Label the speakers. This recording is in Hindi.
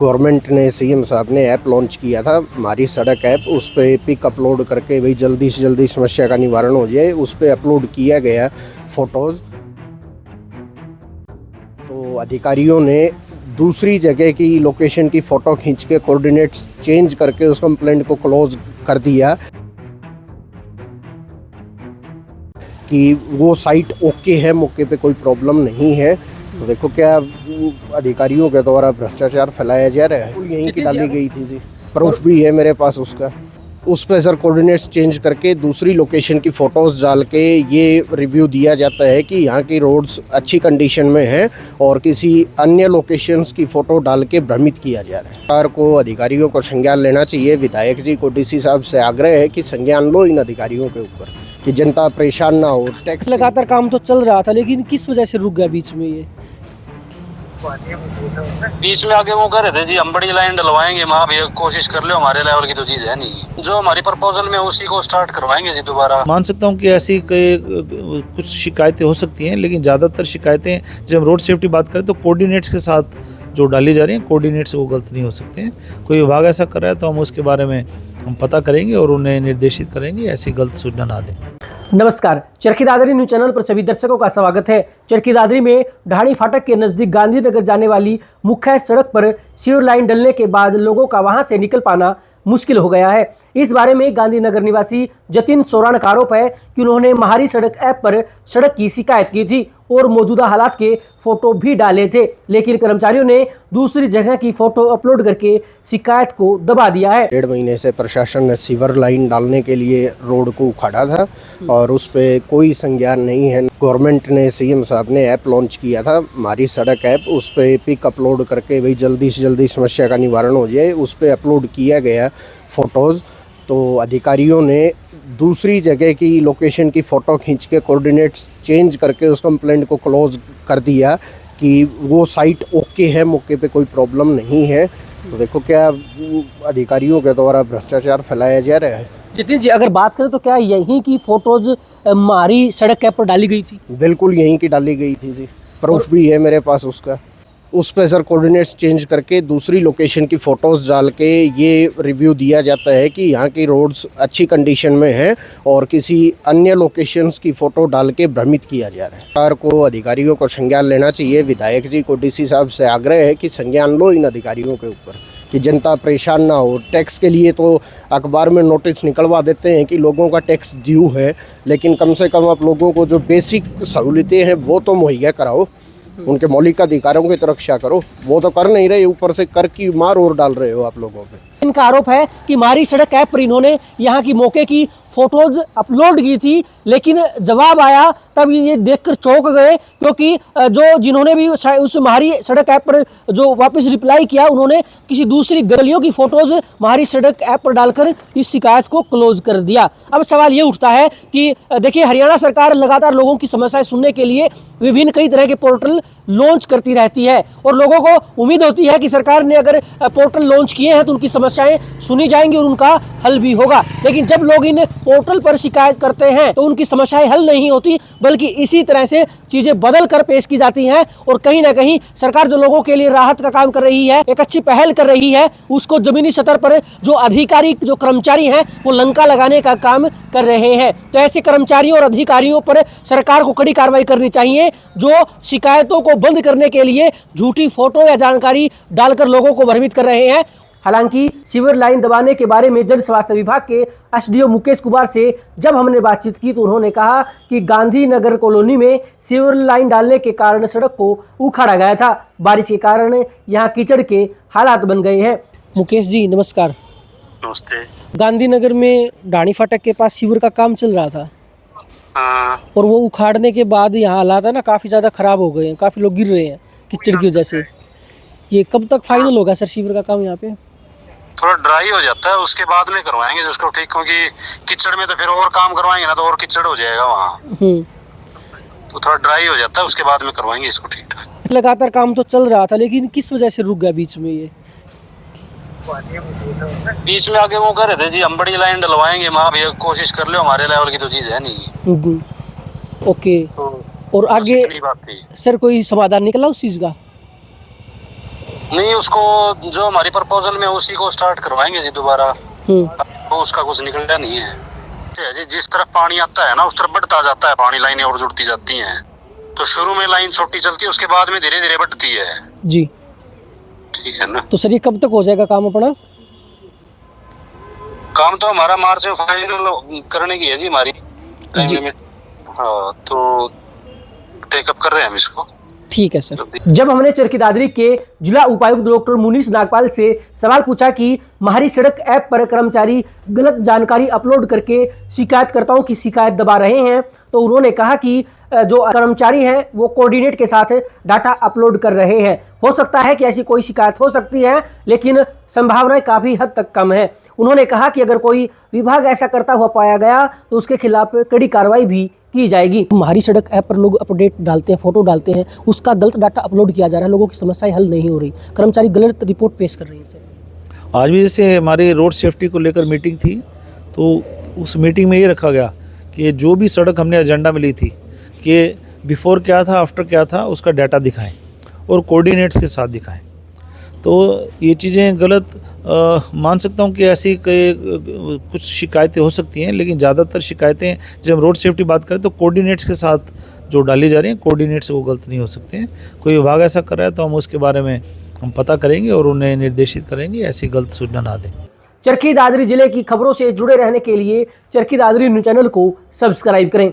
Speaker 1: गवर्नमेंट ने सीएम साहब ने ऐप लॉन्च किया था, हमारी सड़क ऐप। उस पर पिक अपलोड करके भाई जल्दी से जल्दी समस्या का निवारण हो जाए, उस पर अपलोड किया गया फ़ोटोज़। तो अधिकारियों ने दूसरी जगह की लोकेशन की फ़ोटो खींच के कोऑर्डिनेट्स चेंज करके उस कंप्लेंट को क्लोज कर दिया कि वो साइट ओके है, मौके पे कोई प्रॉब्लम नहीं है। तो देखो क्या अधिकारियों के द्वारा भ्रष्टाचार फैलाया जा रहा है। यहीं की डाली गई थी जी, प्रूफ भी है मेरे पास उसका। उस पे सर कोऑर्डिनेट्स चेंज करके दूसरी लोकेशन की फ़ोटोज़ डाल के ये रिव्यू दिया जाता है कि यहाँ की रोड्स अच्छी कंडीशन में हैं और किसी अन्य लोकेशंस की फ़ोटो डाल के भ्रमित किया जा रहा है। सरकार को अधिकारियों को संज्ञान लेना चाहिए। विधायक जी को डीसी साहब से आग्रह है कि संज्ञान लो इन अधिकारियों के ऊपर कि जनता परेशान ना हो। टैक्स
Speaker 2: लगातार काम तो चल रहा था, लेकिन किस वजह से रुक गया बीच में? ये
Speaker 3: बीच में आगे वो कह रहे थे जी हम बड़ी लाइन डलवाएंगे, वहाँ भी कोशिश कर लो, हमारे लेवल की तो चीज है नहीं। जो हमारी प्रपोजल में उसी को स्टार्ट करवाएंगे जी दोबारा।
Speaker 4: मान सकता हूँ कि ऐसी कुछ शिकायतें हो सकती हैं, लेकिन ज़्यादातर शिकायतें जब हम रोड सेफ्टी बात करें तो कोऑर्डिनेट्स के साथ जो डाली जा रही हैं, कोऑर्डिनेट्स वो गलत नहीं हो सकते हैं। कोई विभाग ऐसा कर रहा है तो हम उसके बारे में हम पता करेंगे और उन्हें निर्देशित करेंगे ऐसी गलत सूचना ना दें।
Speaker 2: नमस्कार, चरखी दादरी न्यूज चैनल पर सभी दर्शकों का स्वागत है। चरखी दादरी में ढाणी फाटक के नजदीक गांधीनगर जाने वाली मुख्य सड़क पर सीवर लाइन डलने के बाद लोगों का वहां से निकल पाना मुश्किल हो गया है। इस बारे में गांधीनगर निवासी जतिन सोरान का आरोप है कि उन्होंने महारी सड़क ऐप पर सड़क की शिकायत की थी और मौजूदा हालात के फोटो भी डाले थे, लेकिन कर्मचारियों ने दूसरी जगह की फोटो अपलोड करके शिकायत को दबा दिया है।
Speaker 1: 1.5 महीने से प्रशासन ने सीवर लाइन डालने के लिए रोड को उखाड़ा था और उस पर कोई संज्ञान नहीं है। गवर्नमेंट ने सीएम साहब ने ऐप लॉन्च किया था, हमारी सड़क ऐप। उस पर पिक अपलोड करके भाई जल्दी से जल्दी समस्या का निवारण हो जाए, उस पर अपलोड किया गया फ़ोटोज़। तो अधिकारियों ने दूसरी जगह की लोकेशन की फ़ोटो खींच के कोऑर्डिनेट्स चेंज करके उस कंप्लेंट को क्लोज कर दिया कि वो साइट ओके है, मौके पे कोई प्रॉब्लम नहीं है। तो देखो क्या अधिकारियों के द्वारा भ्रष्टाचार फैलाया जा रहा है।
Speaker 2: जितिन जी, अगर बात करें तो क्या यहीं की फोटोज महारी सड़क ऐप पर डाली गई थी?
Speaker 1: बिल्कुल यहीं की डाली गई थी जी, प्रूफ भी है मेरे पास उसका। उस पे सर कोऑर्डिनेट्स चेंज करके दूसरी लोकेशन की फ़ोटोज़ डाल के ये रिव्यू दिया जाता है कि यहाँ की रोड्स अच्छी कंडीशन में हैं और किसी अन्य लोकेशंस की फ़ोटो डाल के भ्रमित किया जा रहा है। सरकार को अधिकारियों को संज्ञान लेना चाहिए। विधायक जी को डीसी साहब से आग्रह है कि संज्ञान लो इन अधिकारियों के ऊपर कि जनता परेशान ना हो। टैक्स के लिए तो अखबार में नोटिस निकलवा देते हैं कि लोगों का टैक्स ड्यू है, लेकिन कम से कम आप लोगों को जो बेसिक सहूलियतें हैं वो तो मुहैया कराओ, उनके मौलिक अधिकारों की तो रक्षा करो। वो तो कर नहीं रहे, ऊपर से कर की मार और डाल रहे हो आप लोगों पे।
Speaker 2: इनका आरोप है कि महारी सड़क ऐप पर इन्होंने यहाँ की मौके की फोटोज अपलोड की थी, लेकिन जवाब आया तब ये देखकर चौंक गए, क्योंकि जो जिन्होंने भी उस महारी सड़क ऐप पर जो वापस रिप्लाई किया, उन्होंने किसी दूसरी गलियों की फोटोज महारी सड़क ऐप पर डालकर इस शिकायत को क्लोज कर दिया। अब सवाल ये उठता है कि देखिए, हरियाणा सरकार लगातार लोगों की समस्याएं सुनने के लिए विभिन्न कई तरह के पोर्टल लॉन्च करती रहती है और लोगों को उम्मीद होती है कि सरकार ने अगर पोर्टल लॉन्च किए हैं तो उनकी समस्याएं सुनी जाएंगी और उनका हल भी होगा। लेकिन जब लोग इन पोर्टल पर शिकायत करते हैं तो उनकी समस्याएं हल नहीं होती, बल्कि इसी तरह से चीजें बदल कर पेश की जाती हैं और कहीं ना कहीं सरकार जो लोगों के लिए राहत का काम कर रही है, एक अच्छी पहल कर रही है, उसको जमीनी स्तर पर जो अधिकारी जो कर्मचारी हैं वो लंका लगाने का काम कर रहे हैं। तो ऐसे कर्मचारियों और अधिकारियों पर सरकार को कड़ी कार्रवाई करनी चाहिए जो शिकायतों को बंद करने के लिए झूठी फोटो या जानकारी डालकर लोगों को भ्रमित कर रहे हैं। हालांकि सीवर लाइन दबाने के बारे में जन स्वास्थ्य विभाग के एसडीओ मुकेश कुमार से जब हमने बातचीत की तो उन्होंने कहा कि गांधीनगर कॉलोनी में सीवर लाइन डालने के कारण सड़क को उखाड़ा गया था। बारिश के कारण यहाँ कीचड़ के हालात बन गए हैं। मुकेश जी नमस्कार।
Speaker 3: नमस्ते।
Speaker 2: गांधीनगर में ढाणी फाटक के पास सीवर का काम चल रहा था और वो उखाड़ने के बाद यहाँ हालात है ना काफ़ी ज़्यादा ख़राब हो गए हैं, काफ़ी लोग गिर रहे हैं कीचड़ की वजह से। ये कब तक फाइनल होगा सर सीवर का काम यहाँ पे?
Speaker 3: थोड़ा ड्राई हो जाता है उसके बाद में करवाएंगे जिसको ठीक, क्योंकि कीचड़ में तो फिर और काम करवाएंगे ना तो और कीचड़ हो जाएगा वहाँ। तो थोड़ा ड्राई हो जाता है उसके बाद में करवाएंगे इसको ठीक ठाक।
Speaker 2: लगातार काम तो चल रहा था, लेकिन किस वजह से रुक गया बीच में? ये
Speaker 3: बीच में आगे वो कह रहे थे जी हम बड़ी लाइन डलवाएंगे, वहाँ भी कोशिश कर लो, हमारे लेवल की तो चीज है नहीं।
Speaker 2: ओके। और आगे
Speaker 3: बात थी
Speaker 2: सर कोई समाधान निकला उस चीज का?
Speaker 3: नहीं, उसको जो हमारी प्रपोजल में उसी को स्टार्ट करवाएंगे जी दोबारा। तो उसका कुछ निकलना नहीं है जी। जिस तरफ पानी आता है ना उस तरफ बढ़ता जाता है पानी, लाइनें और जुड़ती जाती हैं। तो शुरू में लाइन छोटी चलती है, उसके बाद में धीरे धीरे बढ़ती है
Speaker 2: जी।
Speaker 3: ठीक है ना।
Speaker 2: तो सर ये कब तक हो जाएगा काम अपना?
Speaker 3: काम तो हमारा मार्च में फाइनल करने की है जी हमारी टाइम में। हाँ, तो टेकअप कर रहे हैं हम इसको।
Speaker 2: ठीक है सर। जब हमने चरखी दादरी के जिला उपायुक्त डॉक्टर मुनीश नागपाल से सवाल पूछा कि महारी सड़क ऐप पर कर्मचारी गलत जानकारी अपलोड करके शिकायतकर्ताओं की शिकायत दबा रहे हैं, तो उन्होंने कहा कि जो कर्मचारी हैं वो कोऑर्डिनेट के साथ डाटा अपलोड कर रहे हैं। हो सकता है कि ऐसी कोई शिकायत हो सकती है, लेकिन संभावनाएं काफ़ी हद तक कम है। उन्होंने कहा कि अगर कोई विभाग ऐसा करता हुआ पाया गया तो उसके खिलाफ कड़ी कार्रवाई भी की जाएगी। महारी सड़क ऐप पर लोग अपडेट डालते हैं, फोटो डालते हैं, उसका गलत डाटा अपलोड किया जा रहा है, लोगों की समस्याएं हल नहीं हो रही, कर्मचारी गलत रिपोर्ट पेश कर रहे हैं सर।
Speaker 4: आज भी जैसे हमारी रोड सेफ्टी को लेकर मीटिंग थी, तो उस मीटिंग में ये रखा गया कि जो भी सड़क हमने एजेंडा में ली थी कि बिफोर क्या था, आफ्टर क्या था, उसका डाटा दिखाएं और कोऑर्डिनेट्स के साथ दिखाएं। तो ये चीज़ें गलत मान सकता हूँ कि ऐसी कुछ शिकायतें हो सकती हैं, लेकिन ज़्यादातर शिकायतें जब हम रोड सेफ्टी बात करें तो कोऑर्डिनेट्स के साथ जो डाली जा रही हैं, कोऑर्डिनेट्स वो गलत नहीं हो सकते हैं। कोई विभाग ऐसा कर रहा है तो हम उसके बारे में हम पता करेंगे और उन्हें निर्देशित करेंगे ऐसी गलत सूचना ना दें।
Speaker 2: चरखी दादरी जिले की खबरों से जुड़े रहने के लिए चरखी दादरी न्यूज़ चैनल को सब्सक्राइब करें।